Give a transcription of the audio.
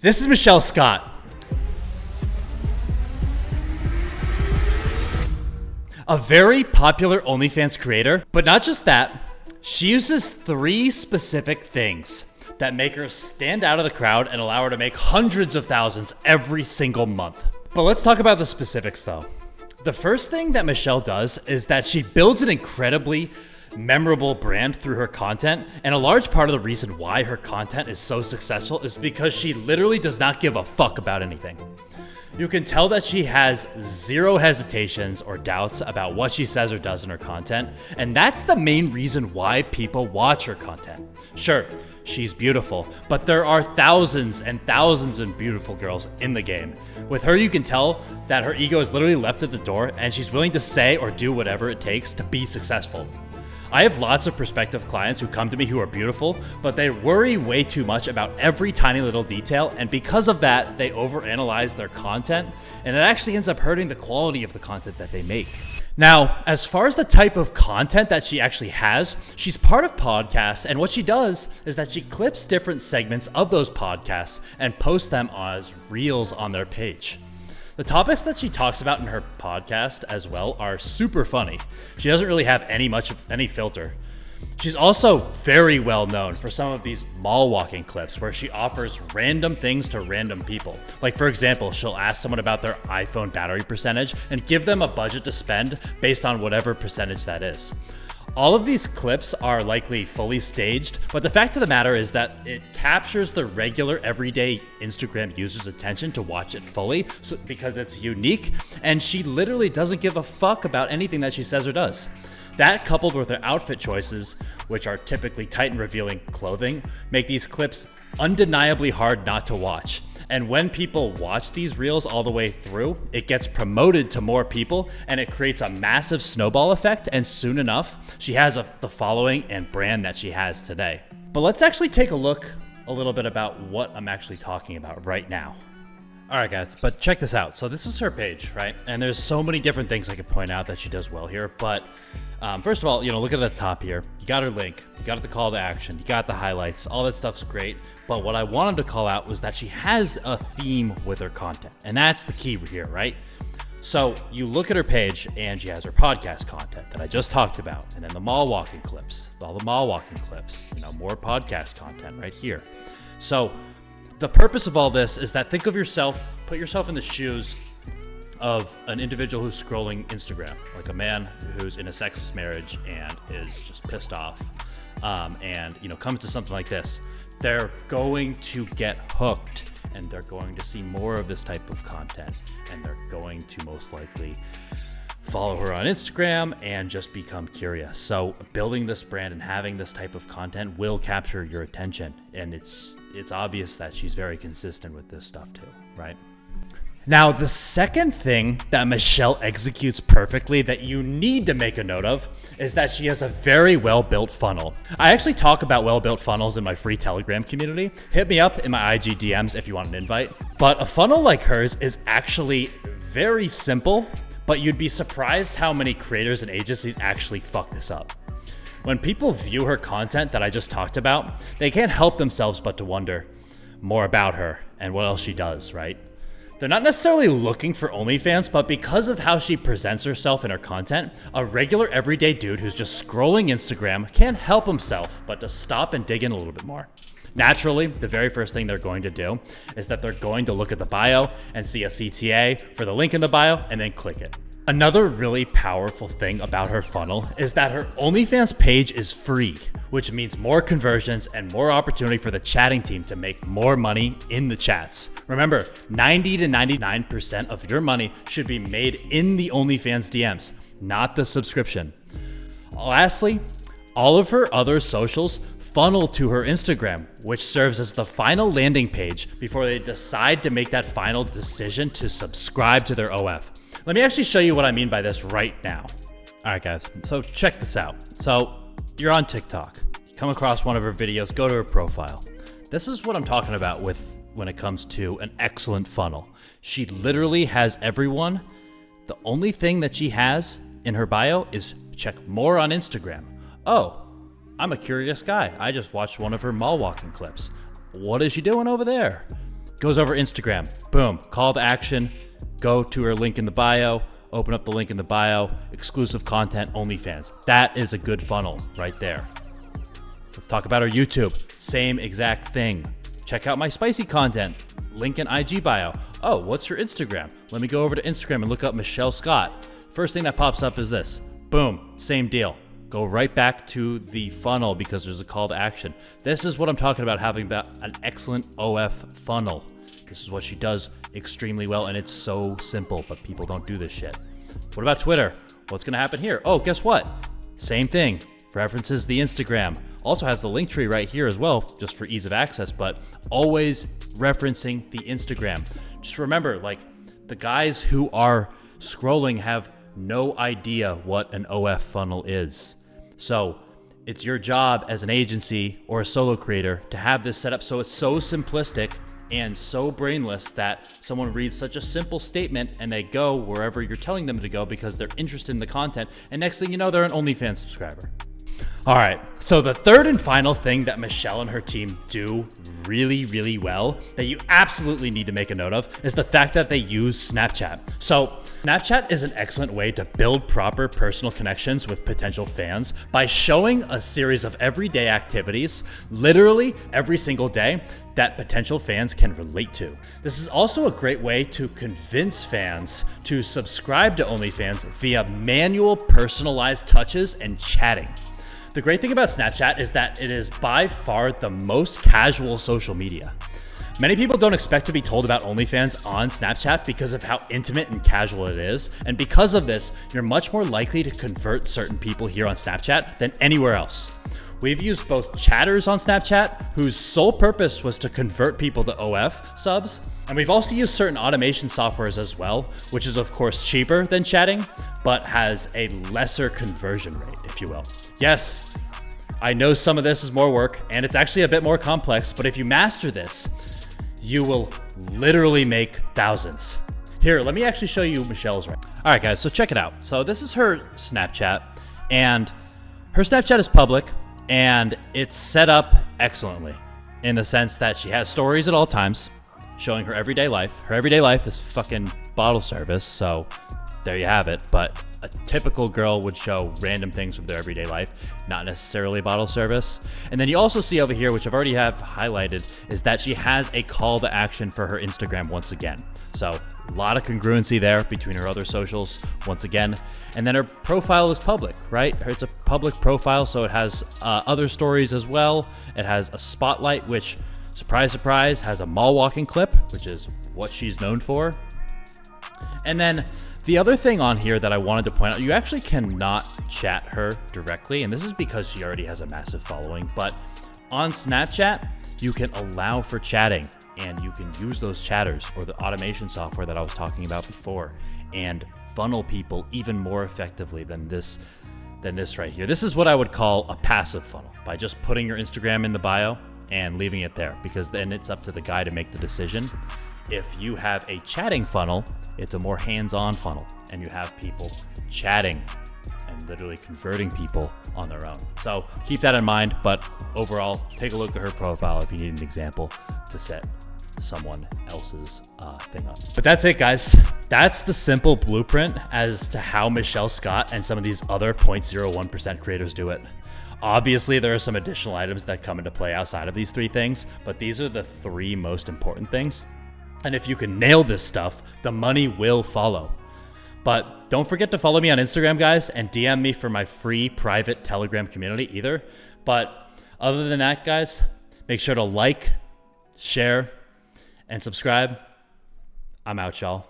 This is Michelle Scott. A very popular OnlyFans creator, but not just that, she uses 3 specific things that make her stand out of the crowd and allow her to make hundreds of thousands every single month. But let's talk about the specifics though. The first thing that Michelle does is that she builds an incredibly memorable brand through her content, and a large part of the reason why her content is so successful is because she literally does not give a fuck about anything. You can tell that she has zero hesitations or doubts about what she says or does in her content, and that's the main reason why people watch her content. Sure, she's beautiful, but there are thousands and thousands of beautiful girls in the game. With her, you can tell that her ego is literally left at the door, and she's willing to say or do whatever it takes to be successful. I have lots of prospective clients who come to me who are beautiful, but they worry way too much about every tiny little detail, and because of that, they overanalyze their content, and it actually ends up hurting the quality of the content that they make. Now, as far as the type of content that she actually has, she's part of podcasts, and what she does is that she clips different segments of those podcasts and posts them as reels on their page. The topics that she talks about in her podcast as well are super funny. She doesn't really have any filter. She's also very well known for some of these mall walking clips where she offers random things to random people. Like for example, she'll ask someone about their iPhone battery percentage and give them a budget to spend based on whatever percentage that is. All of these clips are likely fully staged, but the fact of the matter is that it captures the regular everyday Instagram user's attention to watch it fully because it's unique, and she literally doesn't give a fuck about anything that she says or does. That, coupled with her outfit choices, which are typically tight and revealing clothing, make these clips undeniably hard not to watch. And when people watch these reels all the way through, it gets promoted to more people and it creates a massive snowball effect, and soon enough, she has the following and brand that she has today. But let's actually take a look a little bit about what I'm actually talking about right now. All right, guys, but check this out. So this is her page, right? And there's so many different things I could point out that she does well here. But first of all, look at the top here. You got her link, you got the call to action, you got the highlights, all that stuff's great. But what I wanted to call out was that she has a theme with her content. And that's the key here, right? So you look at her page and she has her podcast content that I just talked about. And then the mall walking clips, all the mall walking clips, more podcast content right here. So the purpose of all this is that put yourself in the shoes of an individual who's scrolling Instagram, like a man who's in a sexist marriage and is just pissed off, and comes to something like this. They're going to get hooked, and they're going to see more of this type of content, and they're going to most likely follow her on Instagram and just become curious. So building this brand and having this type of content will capture your attention, and it's obvious that she's very consistent with this stuff too, right? Now, the second thing that Michelle executes perfectly that you need to make a note of is that she has a very well-built funnel. I actually talk about well-built funnels in my free Telegram community. Hit me up in my IG DMs if you want an invite. But a funnel like hers is actually very simple, but you'd be surprised how many creators and agencies actually fuck this up. When people view her content that I just talked about, they can't help themselves but to wonder more about her and what else she does, right? They're not necessarily looking for OnlyFans, but because of how she presents herself in her content, a regular everyday dude who's just scrolling Instagram can't help himself but to stop and dig in a little bit more. Naturally, the very first thing they're going to do is that they're going to look at the bio and see a CTA for the link in the bio and then click it. Another really powerful thing about her funnel is that her OnlyFans page is free, which means more conversions and more opportunity for the chatting team to make more money in the chats. Remember, 90 to 99% of your money should be made in the OnlyFans DMs, not the subscription. Lastly, all of her other socials funnel to her Instagram, which serves as the final landing page before they decide to make that final decision to subscribe to their OF. Let me actually show you what I mean by this right now. All right, guys, so check this out. So you're on TikTok, you come across one of her videos, go to her profile. This is what I'm talking about when it comes to an excellent funnel. She literally has everyone. The only thing that she has in her bio is check more on Instagram. Oh, I'm a curious guy. I just watched one of her mall walking clips. What is she doing over there? Goes over Instagram. Boom. Call to action. Go to her link in the bio. Open up the link in the bio. Exclusive content, OnlyFans. That is a good funnel right there. Let's talk about our YouTube. Same exact thing. Check out my spicy content. Link in IG bio. Oh, what's your Instagram? Let me go over to Instagram and look up Michelle Scott. First thing that pops up is this. Boom. Same deal. Go right back to the funnel because there's a call to action. This is what I'm talking about, having an excellent OF funnel. This is what she does extremely well, and it's so simple, but people don't do this shit. What about Twitter? What's going to happen here? Oh, guess what? Same thing. References the Instagram. Also has the link tree right here as well, just for ease of access, but always referencing the Instagram. Just remember, like, the guys who are scrolling have no idea what an OF funnel is. So it's your job as an agency or a solo creator to have this set up so it's so simplistic and so brainless that someone reads such a simple statement and they go wherever you're telling them to go because they're interested in the content, and next thing you know, they're an OnlyFans subscriber. All right, so the third and final thing that Michelle and her team do really, really well that you absolutely need to make a note of is the fact that they use Snapchat. So Snapchat is an excellent way to build proper personal connections with potential fans by showing a series of everyday activities, literally every single day, that potential fans can relate to. This is also a great way to convince fans to subscribe to OnlyFans via manual personalized touches and chatting. The great thing about Snapchat is that it is by far the most casual social media. Many people don't expect to be told about OnlyFans on Snapchat because of how intimate and casual it is, and because of this, you're much more likely to convert certain people here on Snapchat than anywhere else. We've used both chatters on Snapchat, whose sole purpose was to convert people to OF subs, and we've also used certain automation softwares as well, which is of course cheaper than chatting, but has a lesser conversion rate, if you will. Yes, I know some of this is more work, and it's actually a bit more complex, but if you master this, you will literally make thousands. Here, let me actually show you Michelle's. All right, guys, so check it out. So this is her Snapchat, and her Snapchat is public, and it's set up excellently in the sense that she has stories at all times showing her everyday life. Her everyday life is fucking bottle service, so there you have it. But a typical girl would show random things from their everyday life, not necessarily bottle service. And then you also see over here, which I've already have highlighted, is that she has a call to action for her Instagram once again. So a lot of congruency there between her other socials once again. And then her profile is public, right? It's a public profile, so it has other stories as well. It has a spotlight, which, surprise, surprise, has a mall walking clip, which is what she's known for. And then the other thing on here that I wanted to point out, you actually cannot chat her directly, and this is because she already has a massive following, but on Snapchat, you can allow for chatting, and you can use those chatters or the automation software that I was talking about before and funnel people even more effectively than this right here. This is what I would call a passive funnel, by just putting your Instagram in the bio and leaving it there, because then it's up to the guy to make the decision. If you have a chatting funnel, it's a more hands-on funnel, and you have people chatting and literally converting people on their own. So keep that in mind, but overall, take a look at her profile if you need an example to set someone else's thing up. But that's it, guys. That's the simple blueprint as to how Michelle Scott and some of these other 0.01% creators do it. Obviously, there are some additional items that come into play outside of these three things, but these are the three most important things. And if you can nail this stuff, the money will follow. But don't forget to follow me on Instagram, guys, and DM me for my free private Telegram community either. But other than that, guys, make sure to like, share, and subscribe. I'm out, y'all.